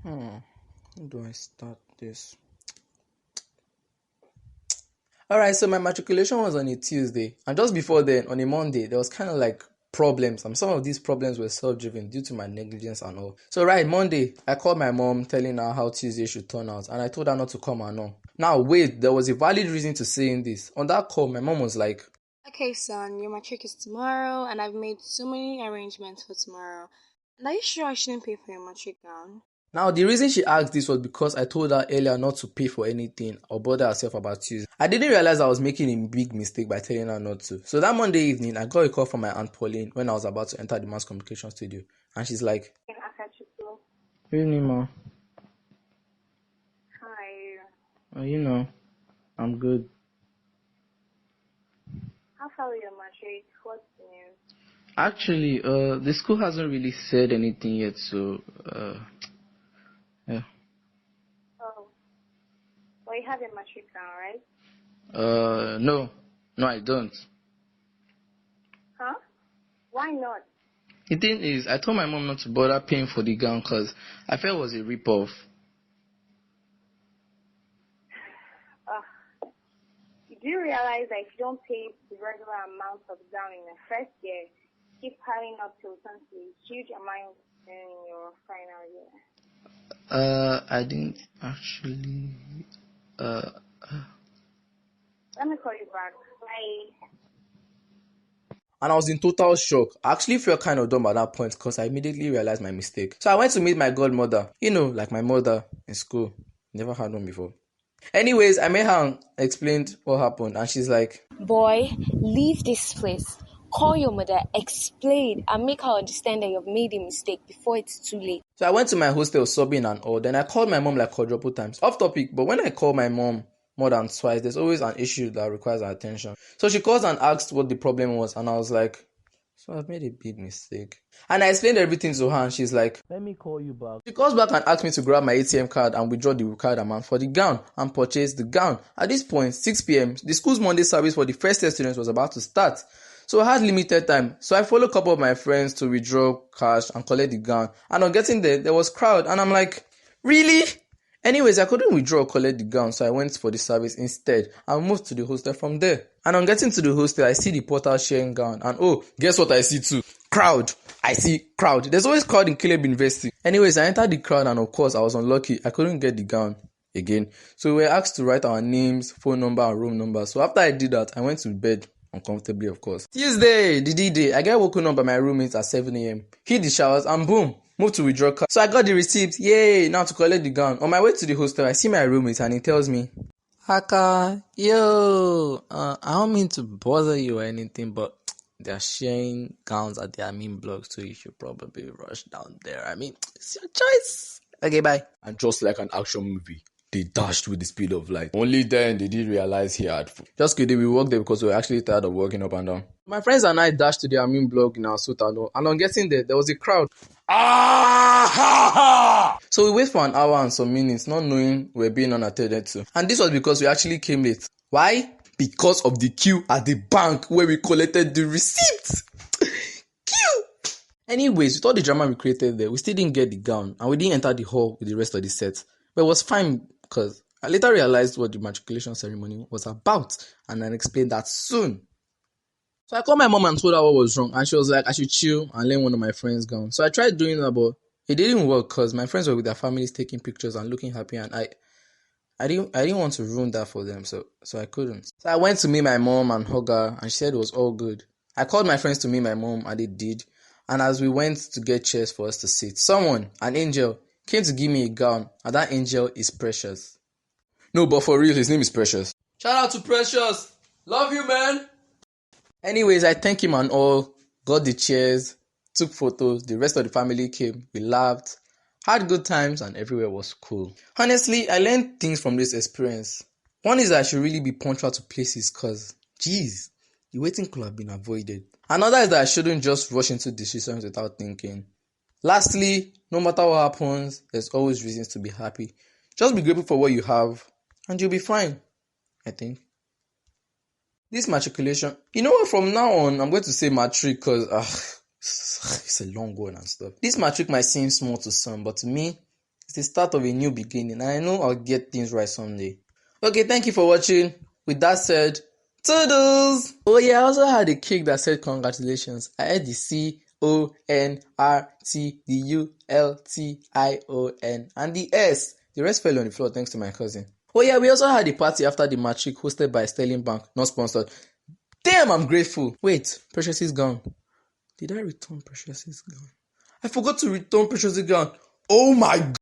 How do I start this? Alright, so my matriculation was on a Tuesday, and just before then, on a Monday, there was kind of like problems, and some of these problems were self-driven due to my negligence and all. So Monday, I called my mom telling her how Tuesday should turn out, and I told her not to come and all. Now wait, there was a valid reason to saying this. On that call, my mom was like, Okay, son, your matric is tomorrow, and I've made so many arrangements for tomorrow. And are you sure I shouldn't pay for your matric gown? now, the reason she asked this was because I told her earlier not to pay for anything or bother herself about Tuesday. I didn't realize I was making a big mistake by telling her not to. So that Monday evening, I got a call from my Aunt Pauline when I was about to enter the mass communication studio. And she's like, "Good evening, Ma. Hi. I'm good." How far with your matric? What's the news? Actually, the school hasn't really said anything yet, so, yeah. Oh. Well, you have your matric gown, right? No, I don't. Huh? Why not? The thing is, I told my mom not to bother paying for the gown because I felt it was a rip-off. Do you realize that if you don't pay the regular amount of gown in the first year, keep piling up till it turns to a huge amount in your final year? I didn't actually. Let me call you back. Bye. And I was in total shock. I actually felt kind of dumb at that point because I immediately realized my mistake. So I went to meet my godmother. Like my mother in school. Never had one before. Anyways, I met her and explained what happened. And she's like, "Boy, leave this place. Call your mother, explain, and make her understand that you've made a mistake before it's too late." So I went to my hostel sobbing and all. Then I called my mom like quadruple times. Off topic, but when I call my mom more than twice, there's always an issue that requires our attention. So she calls and asked what the problem was, and I was like, "So I've made a big mistake." And I explained everything to her, and she's like, "Let me call you back." She calls back and asks me to grab my ATM card and withdraw the required amount for the gown and purchase the gown. At this point, 6 p.m., the school's Monday service for the first year students was about to start. So I had limited time. So I followed a couple of my friends to withdraw cash and collect the gown. And on getting there was crowd. And I'm like, really? Anyways, I couldn't withdraw or collect the gown, so I went for the service instead and moved to the hostel from there. And on getting to the hostel, I see the portal sharing gown. And guess what I see too? Crowd. I see crowd. There's always crowd in Caleb University. Anyways, I entered the crowd and of course I was unlucky. I couldn't get the gown again. So we were asked to write our names, phone number, and room number. So after I did that, I went to bed. Uncomfortably, of course. Tuesday, the D-Day, I get woken up by my roommates at 7 a.m. Hit the showers and boom, moved to withdraw card. So I got the receipt. Yay! Now to collect the gown. On my way to the hostel, I see my roommate and he tells me, "Aka, yo, I don't mean to bother you or anything, but they're sharing gowns at the admin blocks, so you should probably rush down there. I mean, it's your choice. Okay, bye." And just like an action movie, they dashed with the speed of light. Only then they did realize he had food. Just kidding, we walked there because we were actually tired of walking up and down. My friends and I dashed to the admin block in our suit and on getting there was a crowd. So we wait for an hour and some minutes, not knowing we were being unattended to. And this was because we actually came late. Why? Because of the queue at the bank where we collected the receipt. Queue! Anyways, with all the drama we created there, we still didn't get the gown and we didn't enter the hall with the rest of the set. But it was fine because I later realized what the matriculation ceremony was about and I explained that soon. So I called my mom and told her what was wrong and she was like, I should chill and lend one of my friends' gown. So I tried doing that, but it didn't work because my friends were with their families taking pictures and looking happy and I didn't want to ruin that for them, so I couldn't. So I went to meet my mom and hug her and she said it was all good. I called my friends to meet my mom and they did. And as we went to get chairs for us to sit, someone, an angel, came to give me a gown and that angel is Precious. No, but for real, his name is Precious. Shout out to Precious! Love you, man! Anyways, I thank him and all, got the chairs, took photos, the rest of the family came, we laughed, had good times and everywhere was cool. Honestly, I learned things from this experience. One is that I should really be punctual to places cause, geez, the waiting could have been avoided. Another is that I shouldn't just rush into decisions without thinking. Lastly, no matter what happens, there's always reasons to be happy. Just be grateful for what you have and you'll be fine, I think. This matriculation, you know what, from now on, I'm going to say matric because it's a long one and stuff. This matric might seem small to some, but to me, It's the start of a new beginning, and I know I'll get things right someday. Okay, thank you for watching. With that said, toodles! Oh yeah, I also had a cake that said congratulations. I had the CONRTDULTION and the S. The rest fell on the floor thanks to my cousin. Oh yeah, we also had a party after the matric hosted by Sterling Bank, not sponsored. Damn, I'm grateful. Wait, Precious is gone. Did I return Precious is gone? I forgot to return Precious is gone. Oh my God.